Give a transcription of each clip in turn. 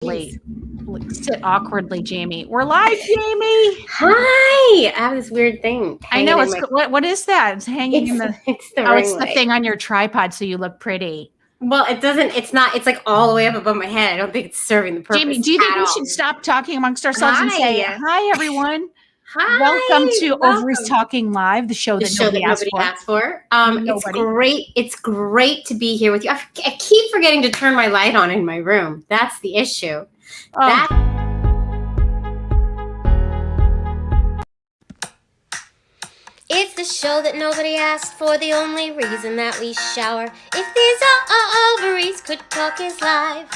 Sit awkwardly, Jaimie. We're live, Jaimie. Hi. I have this weird thing. I know it's what is that? It's hanging in the. It's the it's the thing on your tripod, so you look pretty. Well, it doesn't. It's not. It's like all the way up above my head. I don't think it's serving the purpose. Jaimie, do you think we should stop talking amongst ourselves and say hi, everyone? Hi. Welcome to Ovaries Talking Live, the show that nobody asked for. It's great. It's great to be here with you. I keep forgetting to turn my light on in my room. That's the issue. It's the show that nobody asked for, the only reason that we shower. If these ovaries could talk is live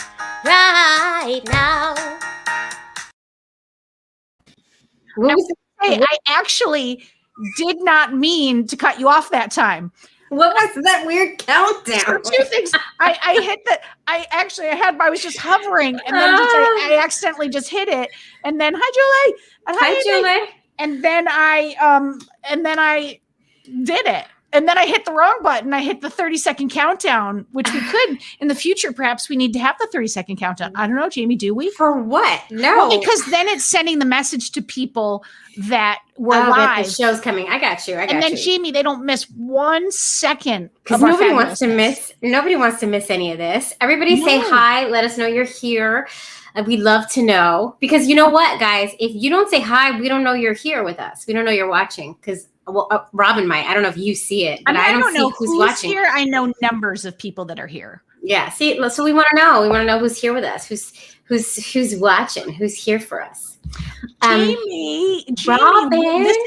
right now. I actually did not mean to cut you off that time. What was that weird countdown? Two things. I was just hovering, and then I accidentally just hit it, and then hi Julie, and hi Julie, and then I did it, and then I hit the wrong button. I hit the 30-second countdown, which we could in the future. Perhaps we need to have the 30-second countdown. I don't know, Jaimie. Do we? For what? No, well, because then it's sending the message to people that we're live. The show's coming. I got you. And then Jaimie, they don't miss 1 second. Because nobody wants to miss any of this. Everybody say hi. Let us know you're here. We'd love to know. Because you know what, guys? If you don't say hi, we don't know you're here with us. We don't know you're watching. Because Robin might. I don't know if you see it, but I don't know who's watching. Here. I know numbers of people that are here. Yeah. See, so we want to know. We want to know who's here with us. Who's watching? Who's here for us? Jaimie, Robin,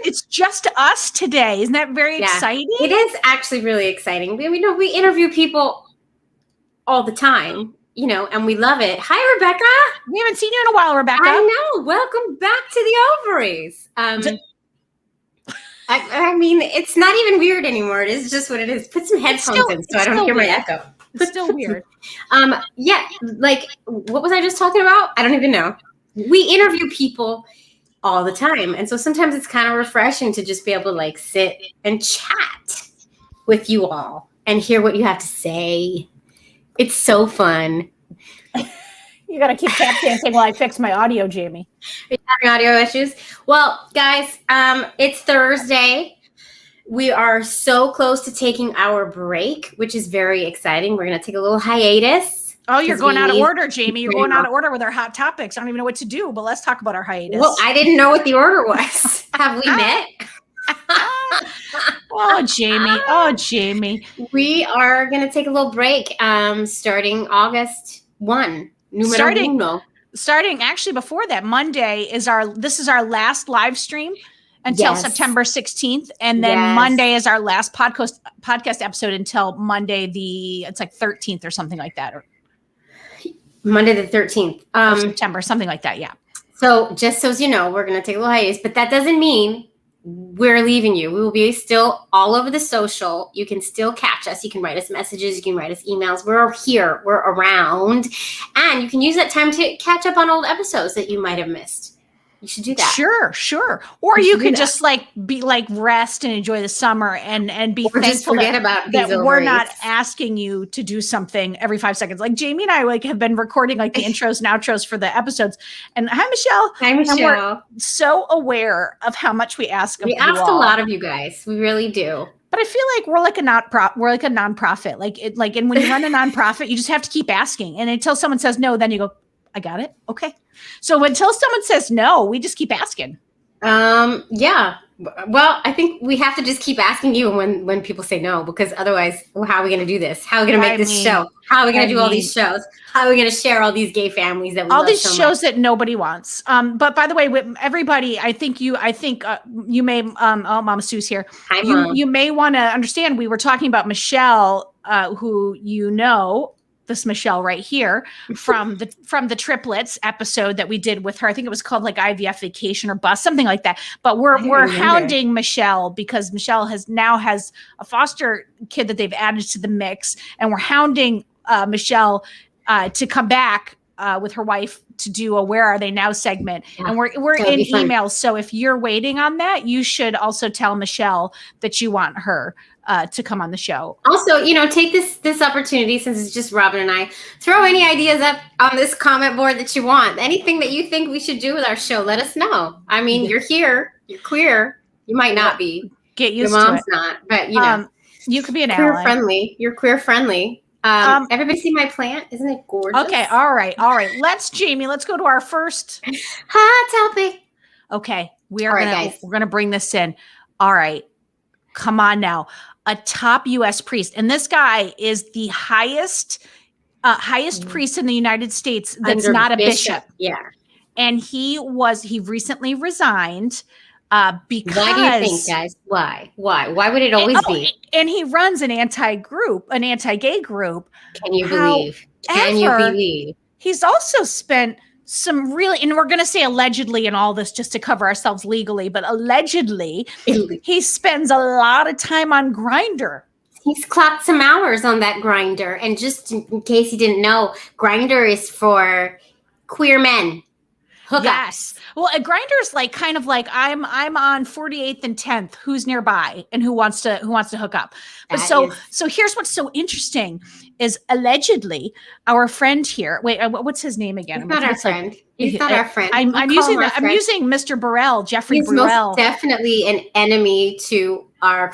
it's just us today. Isn't that very exciting? It is actually really exciting. We interview people all the time, and we love it. Hi, Rebecca. We haven't seen you in a while, Rebecca. I know. Welcome back to the Ovaries. I mean, it's not even weird anymore. It is just what it is. Put some headphones in so I don't hear my echo. It's still weird. What was I just talking about? I don't even know. We interview people all the time. And so sometimes it's kind of refreshing to just be able to sit and chat with you all and hear what you have to say. It's so fun. You got to keep tap dancing while I fix my audio, Jaimie. Are you having audio issues? Well, guys, it's Thursday. We are so close to taking our break, which is very exciting. We're going to take a little hiatus. Oh, you're going out of order, Jaimie. You're going out of order with our hot topics. I don't even know what to do, but let's talk about our hiatus. Well, I didn't know what the order was. Have we met? Oh, Jaimie. We are going to take a little break starting August 1. Starting actually before that, Monday this is our last live stream until September 16th. And then Monday is our last podcast episode until Monday, it's 13th or something like that. Monday the 13th. September, something like that, yeah. So just so you know, we're going to take a little hiatus, but that doesn't mean we're leaving you. We will be still all over the social. You can still catch us. You can write us messages. You can write us emails. We're here. We're around. And you can use that time to catch up on old episodes that you might have missed. You should do that. Sure. Or you could just be rest and enjoy the summer and be thankful that we're not asking you to do something every 5 seconds. Like Jaimie and I have been recording the intros and outros for the episodes. And hi, Michelle. Hi, Michelle. And we're so aware of how much we ask of you all. We ask a lot of you guys. We really do. But I feel like we're like a nonprofit. And when you run a nonprofit, you just have to keep asking. And until someone says no, then you go, I got it. Okay. So until someone says no, we just keep asking. Yeah. Well, I think we have to just keep asking you when people say no, because otherwise, how are we going to do this? How are we going to make this show? How are we going to do all these shows? How are we going to share all these gay families that we love so much? All these shows that nobody wants. But by the way, with everybody, I think you may, Mama Sue's here. Hi, Mom. You may want to understand, we were talking about Michelle, who this Michelle right here from the triplets episode that we did with her. I think it was called IVF Vacation or Bus, something like that. But we're hounding Michelle because Michelle has a foster kid that they've added to the mix, and we're hounding Michelle to come back with her wife to do a Where Are They Now segment. Yeah, And we're that'll in be fun. emails. So if you're waiting on that, you should also tell Michelle that you want her to come on the show. Also, take this opportunity, since it's just Robin and I, throw any ideas up on this comment board that you want. Anything that you think we should do with our show, let us know. I mean, you're here, you're queer. You might not be. Get used Your mom's to it. not, but you could be an queer ally. friendly. You're queer friendly. Everybody see my plant? Isn't it gorgeous? Okay, all right. Let's go to our first hot topic. Okay, All right, guys. we're gonna bring this in. All right, come on now. A top U.S. priest, and this guy is the highest priest in the United States that's Under not a bishop. Yeah. And he recently resigned because. Why do you think, guys? Why? Why would it always be? And he runs an anti-gay group. Can you believe? Can you believe? He's also spent some really, and we're going to say allegedly in all this just to cover ourselves legally, but allegedly, he spends a lot of time on Grindr. He's clocked some hours on that Grindr. And just in case you didn't know, Grindr is for queer men. Hookups. Yes. Well, a Grindr is like kind of like I'm on 48th and 10th. Who's nearby and who wants to hook up? But so here's what's so interesting is allegedly our friend here. Wait, what's his name again? He's not our friend. He's not our friend. I'm using Mr. Burrell, Jeffrey Burrell. He's most definitely an enemy to our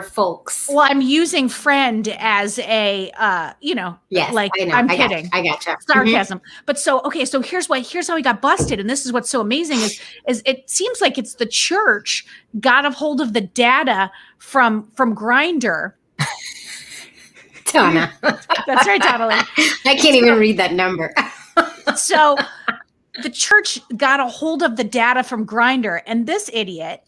folks. Well, I'm using friend as a, yes, like I know. I'm kidding. I gotcha. Sarcasm. But so here's how he got busted. And this is what's so amazing is it seems like it's the church got a hold of the data from Grindr. Donna. That's right, Donnelly. I can't even read that number. So the church got a hold of the data from Grindr, and this idiot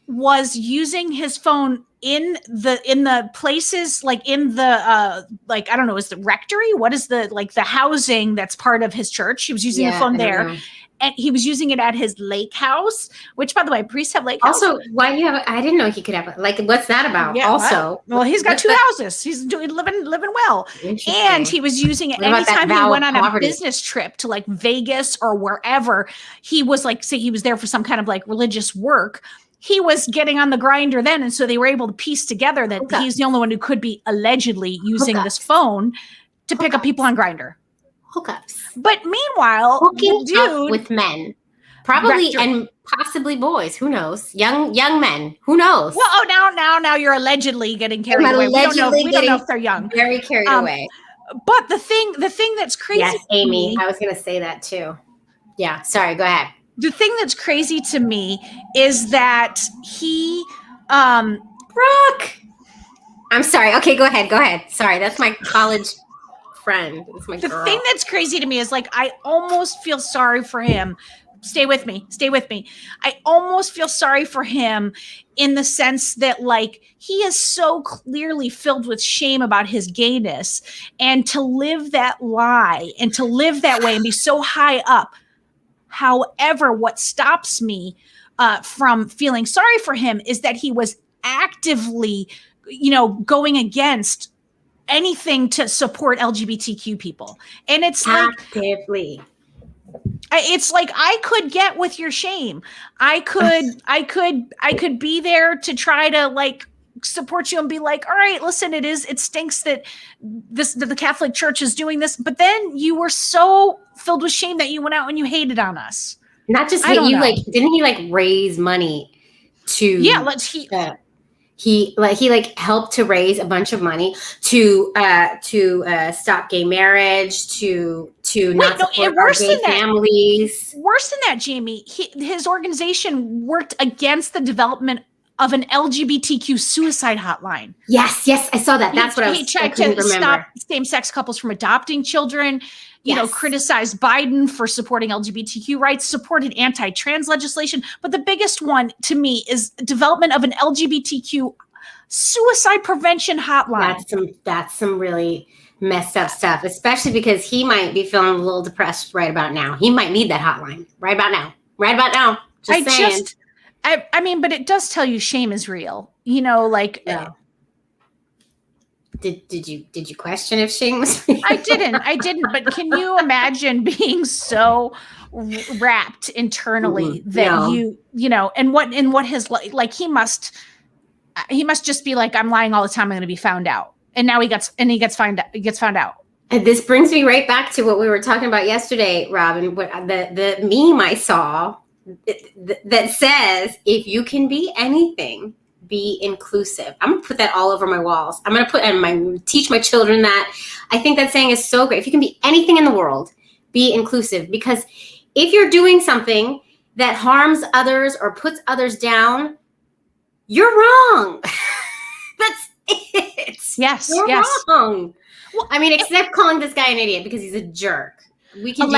was using his phone in the places, like in the like, I don't know, is the rectory? What is the housing that's part of his church? He was using the phone there. And he was using it at his lake house, which, by the way, priests have lake houses. Also, why do you have? I didn't know he could have. What's that about? Yeah, also, well, he's got two houses. He's living well, and he was using it anytime he went on a business trip to like Vegas or wherever. He was like, say, he was there for some kind of like religious work. He was getting on the Grindr then, and so they were able to piece together that he's the only one who could be allegedly using this phone to pick up people on Grindr. Hookups. But meanwhile, hooking up with men, probably and possibly boys. Who knows? Young men. Who knows? Well, now you're allegedly getting carried away. We don't know if they're young. Very carried away. But the thing that's crazy. Yes, Amy. I was going to say that too. Yeah. Sorry. Go ahead. The thing that's crazy to me is that he, Brooke. I'm sorry. Okay, go ahead. Sorry, that's my college friend. It's my girl. The thing that's crazy to me is like I almost feel sorry for him. Stay with me. I almost feel sorry for him in the sense that like he is so clearly filled with shame about his gayness, and to live that lie and to live that way and be so high up. However, what stops me from feeling sorry for him is that he was actively, going against anything to support LGBTQ people. And it's actively. It's like I could get with your shame. I could be there to try to like support you and be like, all right, listen, it stinks that the Catholic Church is doing this, but then you were so filled with shame that you went out and you hated on us. Not just hate you, like didn't he like raise money to he helped to raise a bunch of money to stop gay marriage, to not support our gay families. Worse than that, Jaimie, his organization worked against the development of an LGBTQ suicide hotline. Yes, I saw that. That's what I was. He tried to stop same-sex couples from adopting children. Criticized Biden for supporting LGBTQ rights, supported anti-trans legislation. But the biggest one to me is development of an LGBTQ suicide prevention hotline. That's some really messed up stuff, especially because he might be feeling a little depressed right about now. He might need that hotline right about now. Just saying. I mean, but it does tell you shame is real. Did you question if Shane was? I didn't. But can you imagine being so wrapped internally that you know, and what his like he must just be like, I'm lying all the time. I'm going to be found out. And now he gets found out. And this brings me right back to what we were talking about yesterday, Robin. What the meme I saw that says, if you can be anything, be inclusive. I'm gonna put that all over my walls. I'm gonna teach my children that. I think that saying is so great. If you can be anything in the world, be inclusive. Because if you're doing something that harms others or puts others down, you're wrong. That's it. Yes. You're wrong. Well, I mean, except calling this guy an idiot because he's a jerk. We can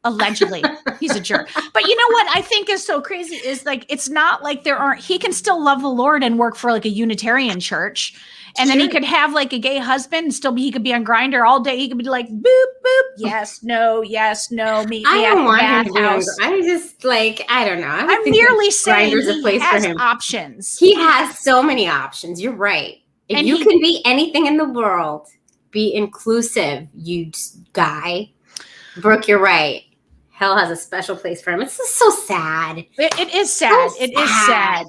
Allegedly, he's a jerk. But you know what I think is so crazy is like, it's not like he can still love the Lord and work for like a Unitarian church. And then he could have like a gay husband and he could be on Grindr all day. He could be like, boop, boop. Yes, no, meet me I at don't the want him to bathhouse. I just like, I don't know. I'm merely saying Grindr's a place he has for him. options. He has so many options. You're right. If you can be anything in the world, be inclusive, you guy. Brooke, you're right. Hell has a special place for him. It's just so sad. It is sad. So it is sad.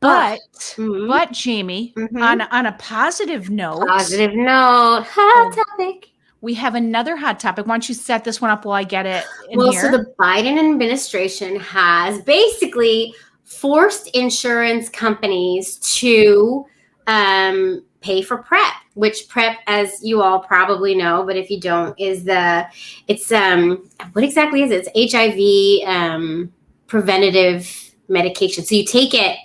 But Jaimie, Mm-hmm. on a positive note. Hot topic. We have another hot topic. Why don't you set this one up while I get it in here? So the Biden administration has basically forced insurance companies to pay for PrEP, which PrEP, as you all probably know, but if you don't, it's what exactly is it? It's HIV preventative medication. So you take it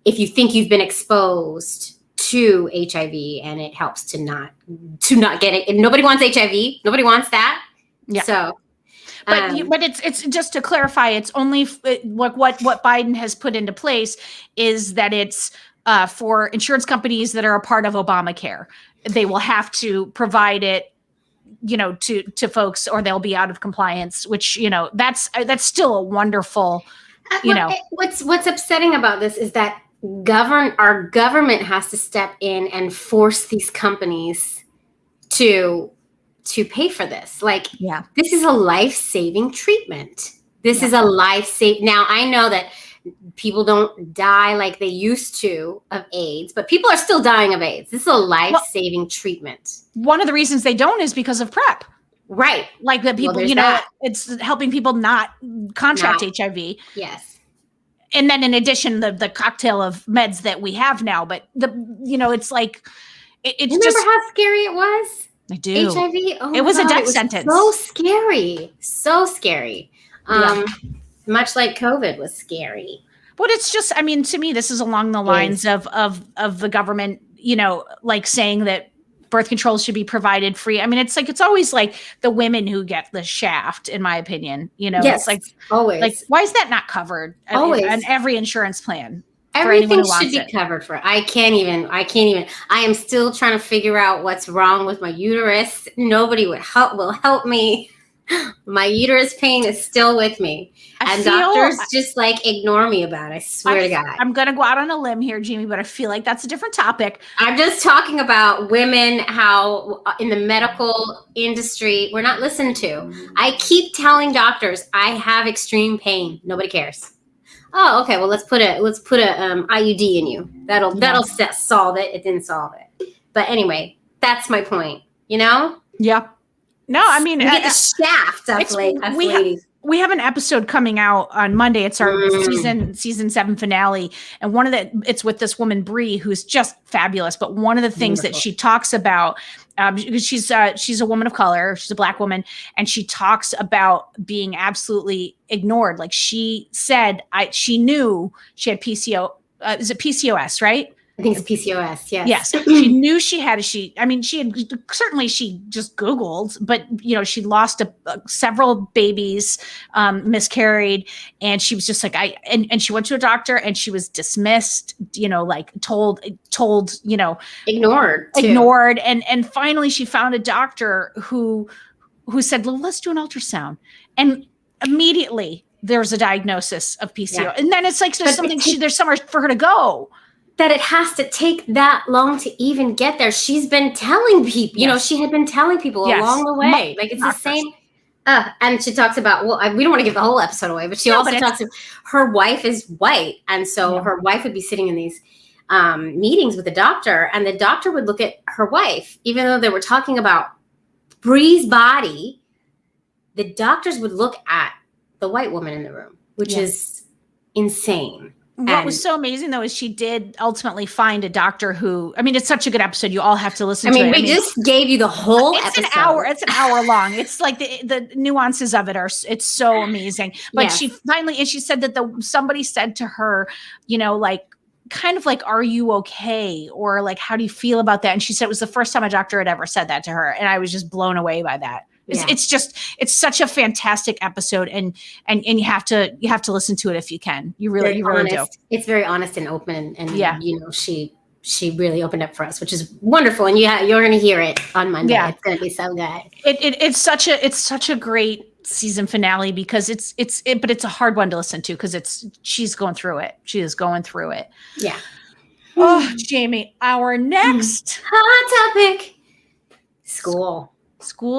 if you think you've been exposed to HIV, and it helps to not get it. And nobody wants HIV. Nobody wants that. Yeah. So, but it's just to clarify, it's only what Biden has put into place is that it's for insurance companies that are a part of Obamacare. They will have to provide it, you know, to folks, or they'll be out of compliance. Which, you know, that's still a wonderful. You know, what's upsetting about this is that our government has to step in and force these companies to pay for this. Like, this is a life-saving treatment. This is a life-saving. Now, I know that people don't die like they used to of AIDS, but people are still dying of AIDS. This is a life-saving treatment. One of the reasons they don't is because of PrEP. Right. Like the people, it's helping people not contract HIV. Yes. And then in addition, the cocktail of meds that we have now, but it's like, it's remember just. Remember how scary it was? I do. HIV? Oh, it was a death sentence. So scary. So scary. Much like COVID was scary. But it's just, I mean, to me, this is along the lines of the government, you know, like saying that birth control should be provided free. I mean, it's always like the women who get the shaft, in my opinion. You know, yes, it's like always. Like, why is that not covered always on every insurance plan? Everything should be covered for. I can't even. I am still trying to figure out what's wrong with my uterus. Nobody will help me. My uterus pain is still with me. Doctors just like ignore me about it. I swear to God. I'm going to go out on a limb here, Jaimie, but I feel like that's a different topic. I'm just talking about women, how in the medical industry, we're not listened to. I keep telling doctors I have extreme pain. Nobody cares. Oh, okay. Well, let's put a IUD in you. That'll solve it. It didn't solve it. But anyway, that's my point. You know? Yeah. No, I mean, we get the shaft of ladies. We have an episode coming out on Monday. It's our season 7 finale, and it's with this woman Bree, who's just fabulous. But one of the things that she talks about, she's a woman of color, she's a Black woman, and she talks about being absolutely ignored. Like she said, she knew she had PCO. Is it PCOS, right? I think it's PCOS. Yes. Yes. She knew she had she just Googled, but you know, she lost several babies, miscarried. And she was just like, and she went to a doctor and she was dismissed, you know, like told, you know, ignored. And finally she found a doctor who said, well, let's do an ultrasound. And immediately there's a diagnosis of PCOS. Yeah. And then it's like, there's somewhere for her to go. that it has to take that long to even get there. She's been telling people, you know, she had been telling people along the way. Like, it's the same. And she talks about, we don't want to give the whole episode away, but she also talks about her wife is white. And so her wife would be sitting in these meetings with the doctor, and the doctor would look at her wife, even though they were talking about Bree's body, the doctors would look at the white woman in the room, which is insane. What was so amazing, though, is she did ultimately find a doctor who, I mean, it's such a good episode. You all have to listen to it. We just gave you the whole episode. It's an hour long. It's like the nuances of it it's so amazing. But she finally, and she said that somebody said to her, you know, like, kind of like, are you okay? Or like, how do you feel about that? And she said it was the first time a doctor had ever said that to her. And I was just blown away by that. It's such a fantastic episode, and you have to listen to it if you can. You really do. It's very honest and open, and you know, she really opened up for us, which is wonderful. And you're going to hear it on Monday. It's going to be so good. It's such a great season finale, because but it's a hard one to listen to, because she's going through it. She is going through it. Yeah. Oh, Jaimie, our next hot topic: school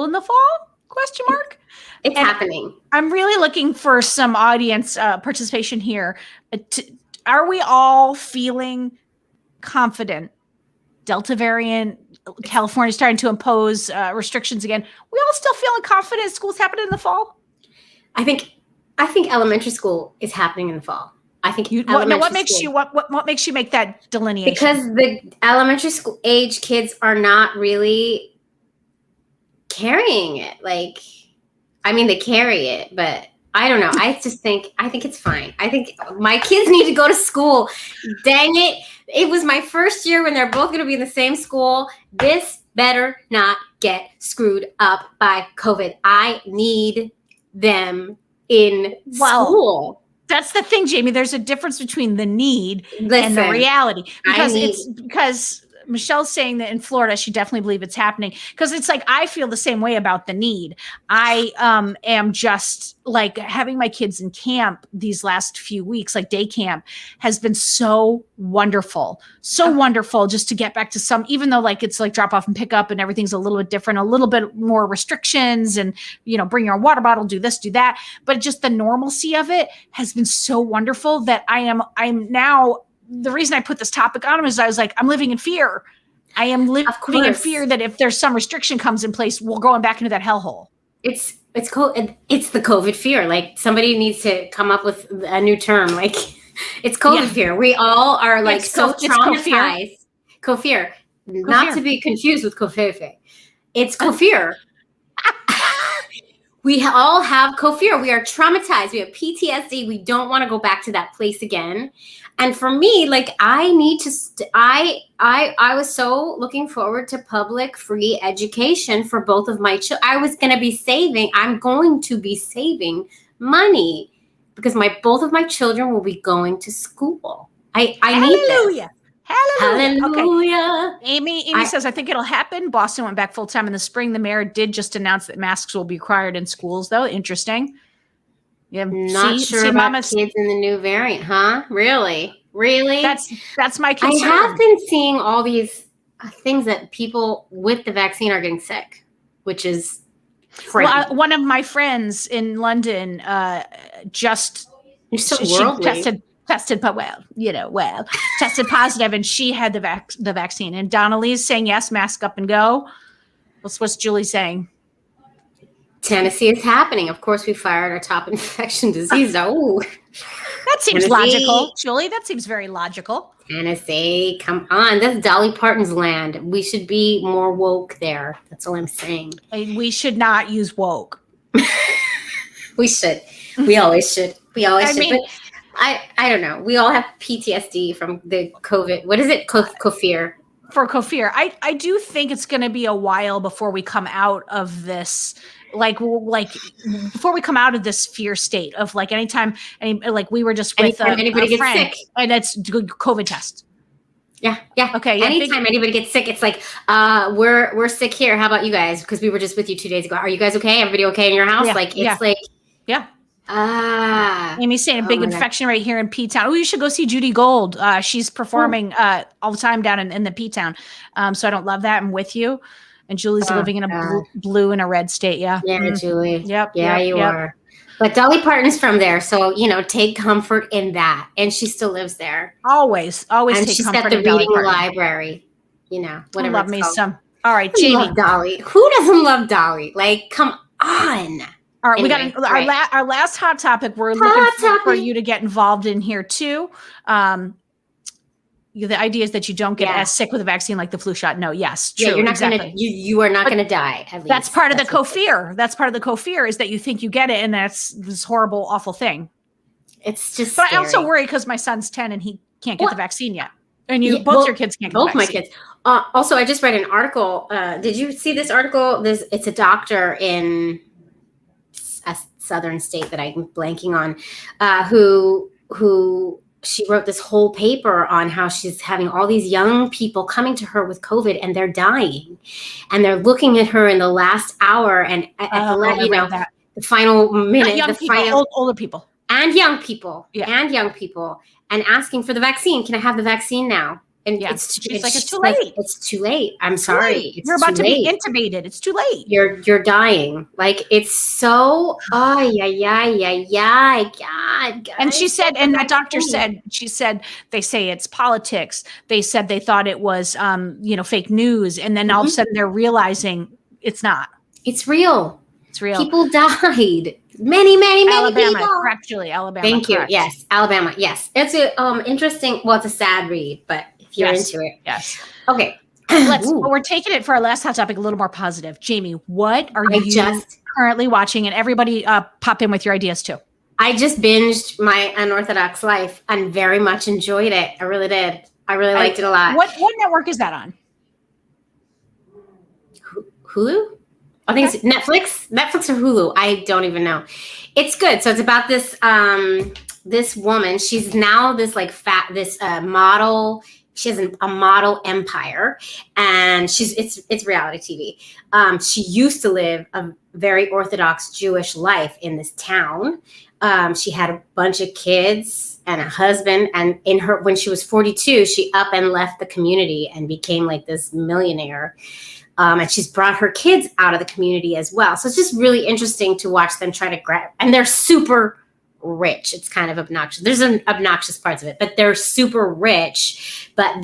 in the fall? Question mark. It's happening. I'm really looking for some audience participation here. Are we all feeling confident? Delta variant, California starting to impose restrictions again. We all still feeling confident school's happening in the fall? I think elementary school is happening in the fall. I think what makes you make that delineation? Because the elementary school age kids are not really carrying it. Like, I mean, they carry it, but I don't know. I think it's fine. I think my kids need to go to school. Dang it. It was my first year when they're both going to be in the same school. This better not get screwed up by COVID. I need them in school. That's the thing, Jaimie. There's a difference between the need and the reality. Because Michelle's saying that in Florida, she definitely believes it's happening, because it's like, I feel the same way about the need. I am just like, having my kids in camp these last few weeks, like day camp, has been so wonderful. So wonderful just to get back to even though like it's like drop off and pick up and everything's a little bit different, a little bit more restrictions, and, you know, bring your own water bottle, do this, do that. But just the normalcy of it has been so wonderful that I'm now, the reason I put this topic on him is I was like, I'm living in fear. I am living in fear that if there's some restriction comes in place, we're going back into that hellhole. It's the COVID fear. Like, somebody needs to come up with a new term. Like, it's COVID fear. We all are like traumatized. Co-fear. Not to be confused with COVID. It's co-fear. We all have co-fear. We are traumatized. We have PTSD. We don't want to go back to that place again. And for me, like, I need to, I was so looking forward to public free education for both of my children. I'm going to be saving money, because both of my children will be going to school. I need this. Hallelujah. Okay. Amy says, I think it'll happen. Boston went back full time in the spring. The mayor did just announce that masks will be required in schools, though. Interesting. Yeah, not sure about kids in the new variant, huh? Really? That's my concern. I have been seeing all these things that people with the vaccine are getting sick, which is frightening. Well, one of my friends in London tested tested positive, and she had the vaccine. And Donnelly's saying yes, mask up and go. What's Julie saying? Tennessee is happening. Of course, we fired our top infection disease. Oh, that seems logical, Julie. That seems very logical. Tennessee, come on. That's Dolly Parton's land. We should be more woke there. That's all I'm saying. We should not use woke. We should. We always should. But I don't know. We all have PTSD from the COVID. What is it? Co-fear. For co-fear. I do think it's going to be a while before we come out of this. Like before we come out of this fear state of like anytime we were just with anybody gets friend, sick, and it's COVID test. Yeah. Okay. Anytime anybody gets sick, it's like we're sick here. How about you guys? Because we were just with you 2 days ago. Are you guys okay? Everybody okay in your house? Amy's saying a big infection right here in P-Town. Oh, you should go see Judy Gold. She's performing all the time down in the P-Town. So I don't love that. I'm with you. And Julie's living in a blue and a red state. Yeah. Yeah, Julie. Yep. Yeah, you are. But Dolly Parton's from there. So, take comfort in that. And she still lives there. Always And take she's comfort got the in Dolly reading Parton. library, whatever. I love it's me called. some. All right, I Jaimie. love Dolly. Who doesn't love Dolly? Like, come on. All right, Anyway, we got our last hot topic. We're looking for you to get involved in here too. The idea is that you don't get as sick with a vaccine like the flu shot. No, yes, true. Yeah, you're not exactly. gonna. You are not gonna die. At least. That's part of the co-fear. That's part of the co-fear is that you think you get it, and that's this horrible, awful thing. It's just. But scary. I also worry because my son's 10 and he can't get the vaccine yet, and both your kids can't get the vaccine. Both my kids. Also, I just read an article. Did you see this article? It's a doctor in a southern state that I'm blanking on, who she wrote this whole paper on how she's having all these young people coming to her with COVID and they're dying, and they're looking at her in the last hour and at the final minute, older people, and young people, and asking for the vaccine. Can I have the vaccine now? And it's too late. It's too late. I'm sorry. You're about to be intubated. It's too late. You're dying. Like, it's so, God. And she said, and that doctor said, they say it's politics. They said they thought it was, fake news. And then all of a sudden they're realizing it's not. It's real. It's real. People died. Many Alabama, people. Correct, Julie. Alabama. Thank you. Correct. Yes. Alabama. Yes. It's a interesting, well, it's a sad read, but if you're into it. Yes. Okay. We're taking it for our last hot topic a little more positive. Jaimie, what are you currently watching? And everybody pop in with your ideas too. I just binged My Unorthodox Life and very much enjoyed it. I really did. I really liked it a lot. What network is that on? Hulu? I think it's Netflix or Hulu. I don't even know. It's good. So it's about this this woman. She's now this model. She has a model empire, and it's reality TV. She used to live a very Orthodox Jewish life in this town. She had a bunch of kids and a husband, and when she was 42, she up and left the community and became like this millionaire. And she's brought her kids out of the community as well. So it's just really interesting to watch them try to grab, and they're super rich. It's kind of obnoxious. There's an obnoxious parts of it, but they're super rich. But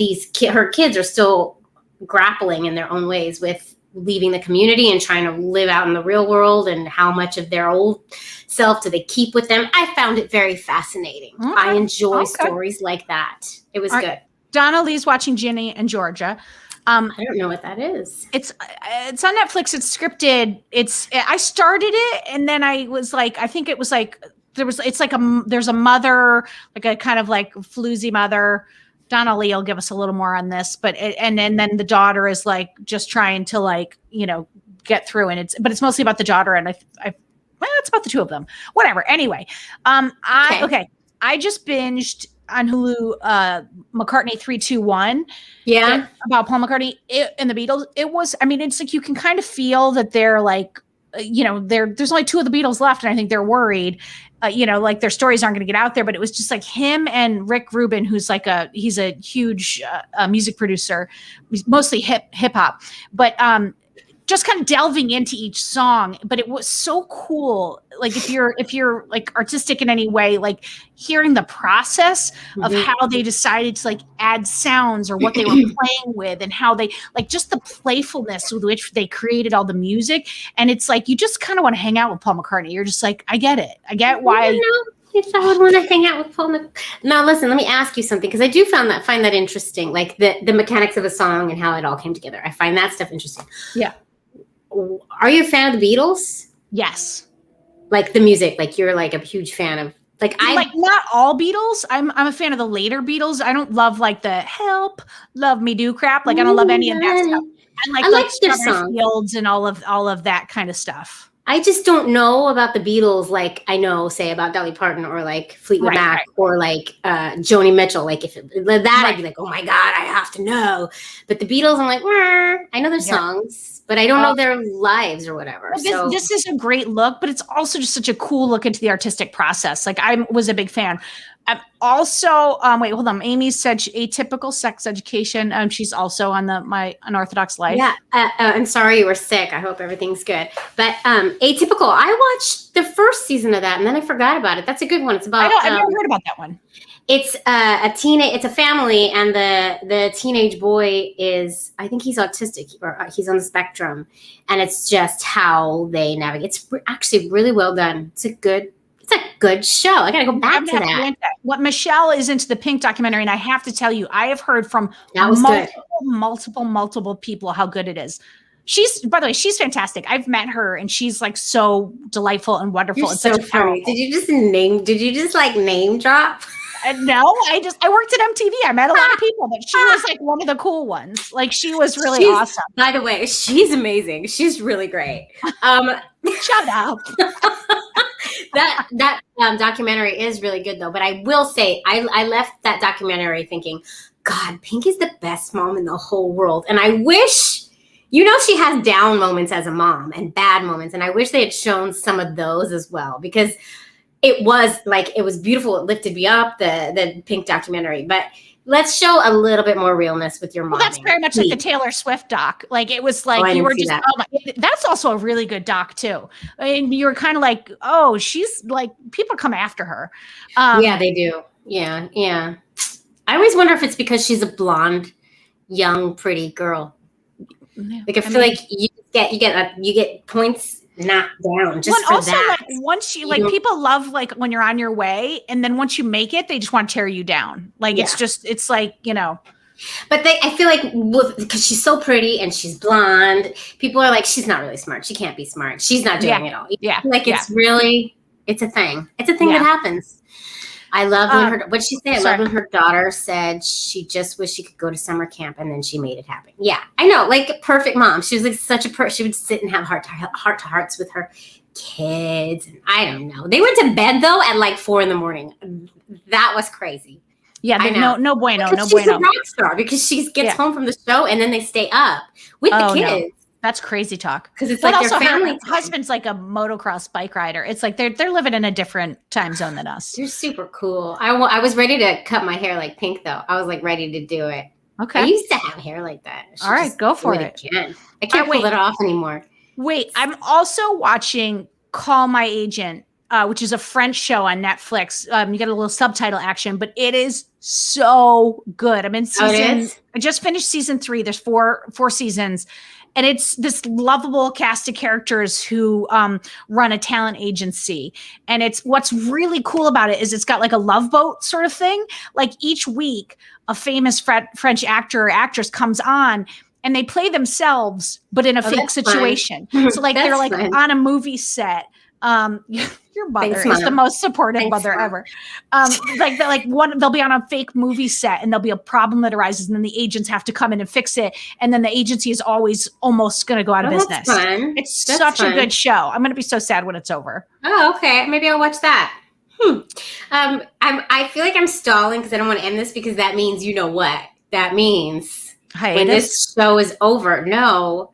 her kids are still grappling in their own ways with leaving the community and trying to live out in the real world, and how much of their old self do they keep with them. I found it very fascinating. Okay. I enjoy stories like that. It was good. Donna Lee's watching Ginny and Georgia. I don't know what that is. It's on Netflix. It's scripted. I started it, and then I was like, I think it was like there's a mother, like a kind of like floozy mother. Donna Lee will give us a little more on this, but and then the daughter is like just trying to get through, and it's mostly about the daughter, and it's about the two of them. Whatever. Anyway, I just binged on Hulu, McCartney 3-2-1. Yeah. About Paul McCartney and the Beatles. It was, it's like you can kind of feel that they're like, there's only two of the Beatles left, and I think they're worried, like their stories aren't going to get out there. But it was just like him and Rick Rubin, who's he's a huge music producer, mostly hip hop, but just kind of delving into each song. But it was so cool. Like if you're like artistic in any way, like hearing the process of how they decided to like add sounds or what they were playing with, and how they just the playfulness with which they created all the music. And it's like, you just kind of want to hang out with Paul McCartney. You're just like, I get it. I get why. If I would want to hang out with Paul McCartney. Now, listen, let me ask you something, because I do find that interesting, like the mechanics of a song and how it all came together. I find that stuff interesting. Yeah. Are you a fan of the Beatles? Yes. Like the music, like you're like a huge fan of, like not all Beatles. I'm a fan of the later Beatles. I don't love like the Help, Love Me Do crap. Like I don't love any of that stuff. I like their songs, Fields, and all of that kind of stuff. I just don't know about the Beatles like I know, say, about Dolly Parton or like Fleetwood Mac or like Joni Mitchell. Like I'd be like, oh my God, I have to know. But the Beatles, I'm like, I know their songs. but I don't know their lives or whatever. Well, this is a great look, but it's also just such a cool look into the artistic process. Like I was a big fan. I'm also, wait, hold on. Amy said atypical sex education. She's also on My Unorthodox Life. Yeah. I'm sorry you were sick. I hope everything's good. But atypical, I watched the first season of that and then I forgot about it. That's a good one. It's about. I've never heard about that one. It's it's a family, and the teenage boy is, I think he's autistic or he's on the spectrum, and it's just how they navigate. It's actually really well done. It's a good show. I gotta go back to that. What Michelle is into the Pink documentary, and I have to tell you, I have heard from multiple people how good it is. By the way, she's fantastic. I've met her and she's like so delightful and wonderful. You're so funny. Did you just name drop? No, I worked at MTV. I met a lot of people, but she was like one of the cool ones. Like she was really awesome. By the way, she's amazing. She's really great. Shut up. That documentary is really good though. But I will say, I left that documentary thinking, God, Pink is the best mom in the whole world. And I wish, she has down moments as a mom and bad moments. And I wish they had shown some of those as well, because it was beautiful. It lifted me up, the Pink documentary. But let's show a little bit more realness with your mom. Well, that's very much like the Taylor Swift doc. Like it was like you were just, that's also a really good doc too. I mean, you were kind of like, oh, she's like, people come after her. Yeah, they do. Yeah. Yeah. I always wonder if it's because she's a blonde, young, pretty girl. Like I feel like you get points knocked down just for that. Like once people love like when you're on your way, and then once you make it, they just want to tear you down. Like it's like But I feel like because she's so pretty and she's blonde, people are like, she's not really smart. She can't be smart. She's not doing it all. Yeah, like it's a thing. It's a thing that happens. I love what'd she say? I love when her daughter said she just wished she could go to summer camp and then she made it happen. Yeah, I know, like a perfect mom. She was like such a she would sit and have heart to hearts with her kids. And I don't know. They went to bed though at like 4 a.m. That was crazy. Yeah, no bueno, because she's a rock star because she gets home from the show and then they stay up with the kids. No. That's crazy talk. Because it's like their family. Her husband's like a motocross bike rider. It's like they're living in a different time zone than us. You're super cool. I was ready to cut my hair like Pink though. I was like ready to do it. Okay. I used to have hair like that. All right, go for it. Again. I can't pull it off anymore. Wait, I'm also watching Call My Agent, which is a French show on Netflix. You get a little subtitle action, but it is so good. I'm in I just finished season 3. There's four seasons. And it's this lovable cast of characters who run a talent agency. And what's really cool about it is it's got like a Love Boat sort of thing. Like each week, a famous French actor or actress comes on and they play themselves, but in a fake situation. So like they're like on a movie set. Your mother is the most supportive mother ever. They'll be on a fake movie set and there'll be a problem that arises and then the agents have to come in and fix it. And then the agency is always almost going to go out of business. Fun. It's such a good show. I'm going to be so sad when it's over. Oh, okay. Maybe I'll watch that. I feel like I'm stalling because I don't want to end this because that means you know what? That means when this show is over. No.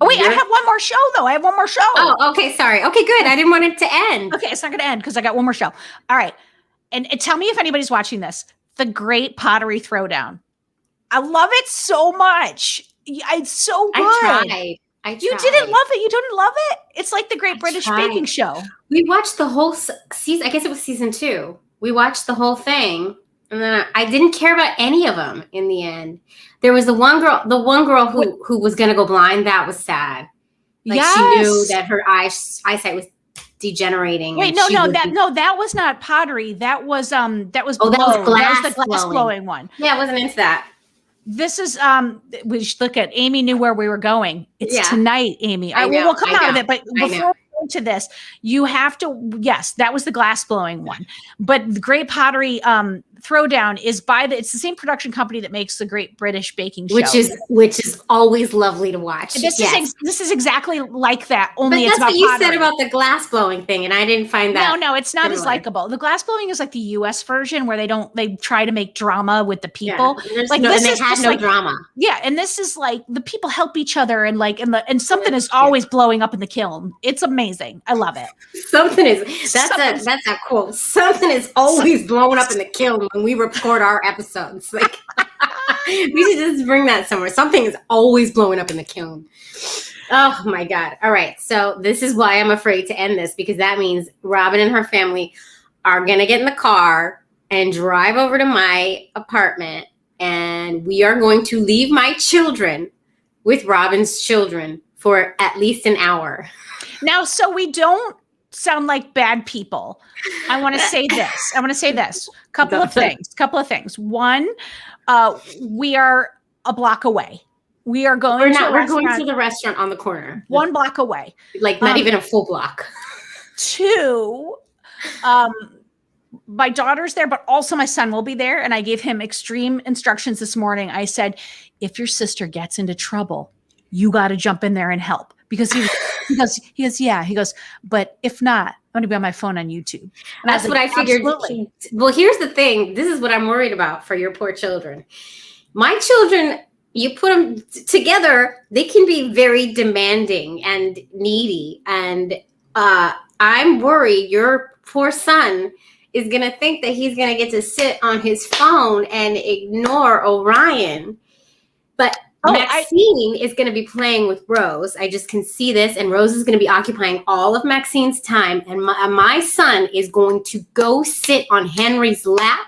Oh, wait, I have one more show, though. I have one more show. Oh, okay. Sorry. Okay, good. I didn't want it to end. Okay, it's not going to end because I got one more show. All right. And tell me if anybody's watching this. The Great Pottery Throwdown. I love it so much. It's so good. I tried. You didn't love it? You didn't love it? It's like the Great British Baking Show. We watched the whole season. I guess it was season 2. We watched the whole thing. And then I didn't care about any of them in the end. There was the one girl who was going to go blind. That was sad. Like she knew that her eyesight was degenerating. Wait, that was not pottery. That was blow. That was the glass blowing one. Yeah, I wasn't into that. This is we should look at Amy knew where we were going. It's tonight, Amy. We'll come out of it, but before we go into this, you have to that was the glass blowing one. But the Great Pottery Throwdown is it's the same production company that makes the Great British Baking Show. Which is always lovely to watch. This is exactly like that, only but it's that's about what you pottery. said about the glass blowing thing, and I didn't find that. No, it's not similar. as likable. The glass blowing is like the US version where they try to make drama with the people. Yeah, like this is had just no like drama. Yeah, and this is like the people help each other and something is always blowing up in the kiln. It's amazing. I love it. That's a quote. Something is always blowing up in the kiln when we record our episodes. Like we should just bring that somewhere. Something is always blowing up in the kiln. Oh my God. All right. So this is why I'm afraid to end this, because that means Robin and her family are going to get in the car and drive over to my apartment, and we are going to leave my children with Robin's children for at least an hour. Now, so we don't sound like bad people. I want to say this. Couple of things. One, we are a block away. We are going We're going to the restaurant on the corner. 1 block away. Like not even a full block. 2, my daughter's there, but also my son will be there. And I gave him extreme instructions this morning. I said, if your sister gets into trouble, you got to jump in there and help. Because he goes, but if not, I'm going to be on my phone on YouTube. And that's what I figured. Absolutely. Well, here's the thing. This is what I'm worried about for your poor children. My children, you put them together, they can be very demanding and needy. And I'm worried your poor son is going to think that he's going to get to sit on his phone and ignore Orion. But Maxine is going to be playing with Rose. I just can see this. And Rose is going to be occupying all of Maxine's time. And my son is going to go sit on Henry's lap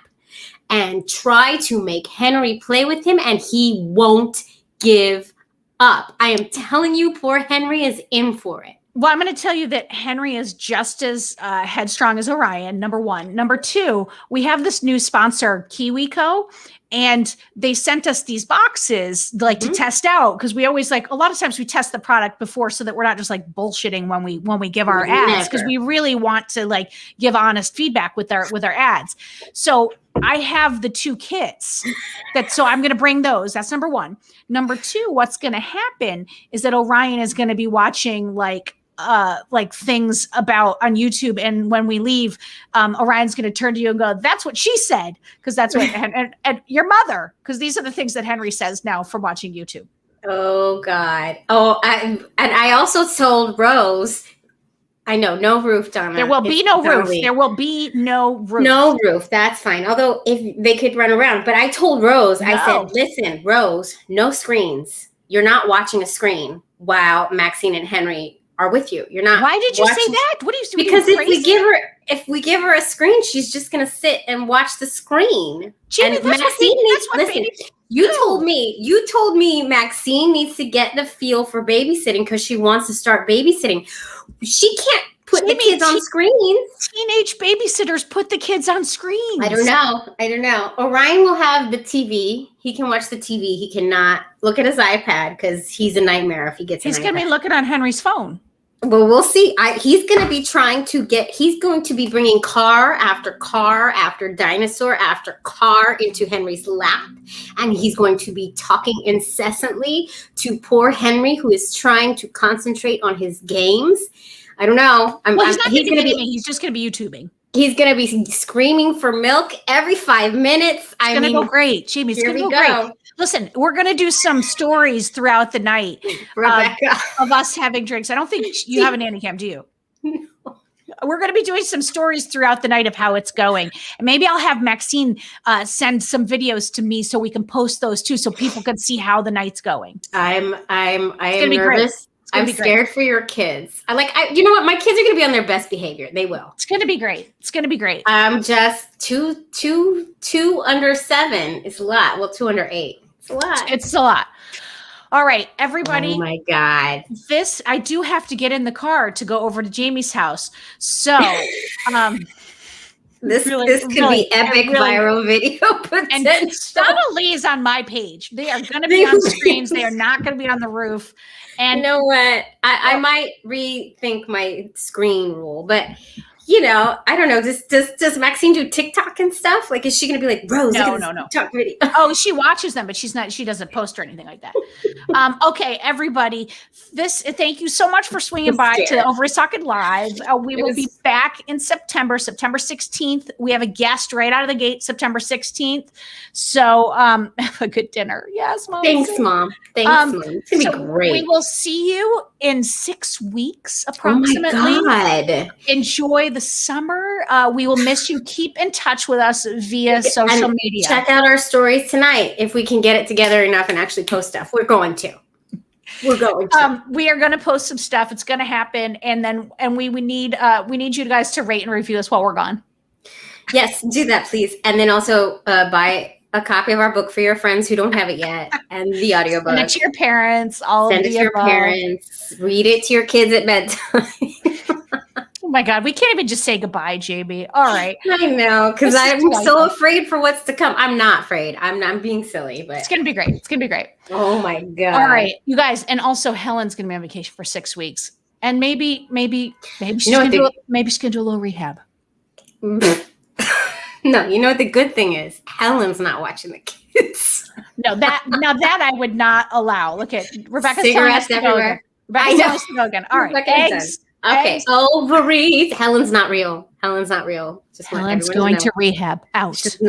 and try to make Henry play with him. And he won't give up. I am telling you, poor Henry is in for it. Well, I'm going to tell you that Henry is just as headstrong as Orion, number 1. Number 2, we have this new sponsor, KiwiCo, and they sent us these boxes to test out, because we always a lot of times we test the product before so that we're not just bullshitting when we give our ads, because we really want to give honest feedback with our ads. So I have the 2 kits so I'm going to bring those. That's number 1. Number 2, what's going to happen is that Orion is going to be watching things about on YouTube, and when we leave, Orion's going to turn to you and go, "That's what she said," because that's what and your mother, because these are the things that Henry says now from watching YouTube. Oh God! I also told Rose. I know, no roof, Donna. There will be no roof. There will be no roof. No roof. That's fine. Although if they could run around, but I told Rose. No. I said, "Listen, Rose, no screens. You're not watching a screen while Maxine and Henry are with you. You're not." Why did you say that? What are you doing? Because if we give her a screen, she's just gonna sit and watch the screen. Jaimie, and Maxine needs. You told me Maxine needs to get the feel for babysitting because she wants to start babysitting. She can't put the kids on screens. Teenage babysitters put the kids on screens. I don't know. Orion will have the TV. He can watch the TV. He cannot look at his iPad because he's a nightmare if he gets. He's going to be looking on Henry's phone. Well, we'll see. He's going to be he's going to be bringing car after dinosaur after car into Henry's lap. And he's going to be talking incessantly to poor Henry, who is trying to concentrate on his games. I don't know. He's just going to be YouTubing. He's going to be screaming for milk every 5 minutes. It's going to go great. Jaimie, it's going to go great. Listen, we're going to do some stories throughout the night of us having drinks. I don't think you have a nanny cam, do you? No. We're going to be doing some stories throughout the night of how it's going. And maybe I'll have Maxine send some videos to me so we can post those too, so people can see how the night's going. I am nervous. I'm scared for your kids. You know what? My kids are going to be on their best behavior. They will. It's going to be great. It's going to be great. I'm just two under 7 is a lot. Well, 2 under 8. It's a lot. It's a lot. All right, everybody. Oh my God. I do have to get in the car to go over to Jaimie's house. So, this could be epic viral video potential. And Donna Lee is on my page. They are going to be on screens. They are not going to be on the roof. And you know what? I might rethink my screen rule, but you know, I don't know. Does Maxine do TikTok and stuff? Like, is she going to be like, Rose, look at this TikTok video? Oh, she watches them, but she doesn't post or anything like that. Okay, everybody, thank you so much for swinging by to the Ovaries Talking Live. We will be back in September 16th. We have a guest right out of the gate, September 16th. So have a good dinner. Yes, Mom. Thanks, Mom. Thanks, Mom. It's going to be great. We will see you in 6 weeks, approximately. Oh, my God. Enjoy the summer. We will miss you. Keep in touch with us via social media. Check out our stories tonight if we can get it together enough and actually post stuff. We're going to. We are going to post some stuff. It's going to happen, and we need you guys to rate and review us while we're gone. Yes, do that, please. And then also buy a copy of our book for your friends who don't have it yet, and the audiobook. Send it to your parents. Send it to your parents. Read it to your kids at bedtime. Oh my God, we can't even just say goodbye, Jaimie. All right. I know, because I'm so afraid for what's to come. I'm not afraid. I'm being silly, but it's gonna be great. It's gonna be great. Oh my God. All right, you guys, and also Helen's gonna be on vacation for 6 weeks, and maybe she's gonna do a little rehab. No, you know what the good thing is? Helen's not watching the kids. No, that I would not allow. Look at Rebecca's cigarettes everywhere. Rebecca's telling us to go again. All right, eggs. Okay, ovaries. Helen's not real. Just Helen's going to rehab. Out.